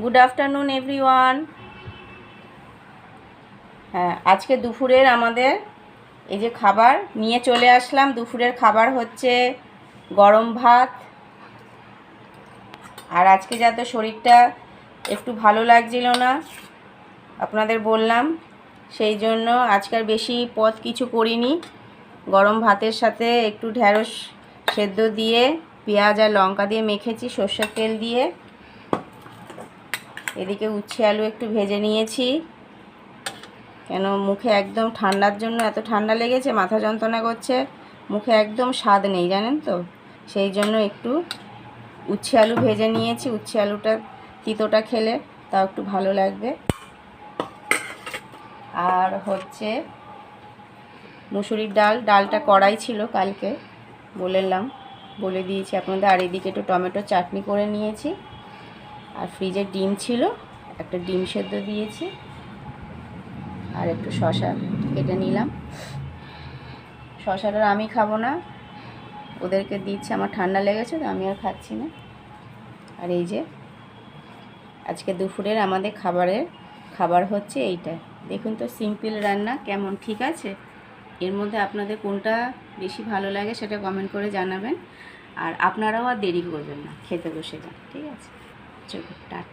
Good afternoon everyone. হ্যাঁ, আজকে দুপুরের আমাদের এই যে খাবার নিয়ে চলে আসলাম। দুপুরের খাবার হচ্ছে গরম ভাত। আর আজকে যাতে শরীরটা একটু ভালো লাগছিল না, আপনাদের বললাম, সেই জন্য আজকাল বেশি পদ কিছু করিনি। গরম ভাতের সাথে একটু ঢ্যাঁড়স সেদ্ধ দিয়ে পেঁয়াজ আর লঙ্কা দিয়ে মেখেছি সর্ষের তেল দিয়ে। এদিকে উচ্ছে আলু একটু ভেজে নিয়েছি, কেন মুখে একদম ঠান্ডার জন্য এত ঠান্ডা লেগেছে, মাথা যন্ত্রণা করছে, মুখে একদম স্বাদ নেই জানেন তো। সেই জন্য একটু উচ্ছে আলু ভেজে নিয়েছি। উচ্ছে আলুটা তিতোটা খেলে তাও একটু ভালো লাগবে। আর হচ্ছে মুসুরির ডালটা কড়াই ছিল কালকে, বলে দিয়েছি আপনাদের। আর এদিকে একটু টমেটো চাটনি করে নিয়েছি। আর ফ্রিজে ডিম ছিল, একটা ডিম সেদ্ধ দিয়েছি। আর একটু শসা কেটে নিলাম। শসাটা আমি খাবো না, ওদেরকে দিচ্ছি, আমার ঠান্ডা লেগেছে তো আমি আর খাচ্ছি না। আর এই যে আজকে দুপুরের আমাদের খাবার হচ্ছে এইটা। দেখুন তো সিম্পল রান্না কেমন, ঠিক আছে? এর মধ্যে আপনাদের কোনটা বেশি ভালো লাগে সেটা কমেন্ট করে জানাবেন। আর আপনারাও আর দেরি করবেন না, খেতে বসে যান, ঠিক আছে? চলো টাটা।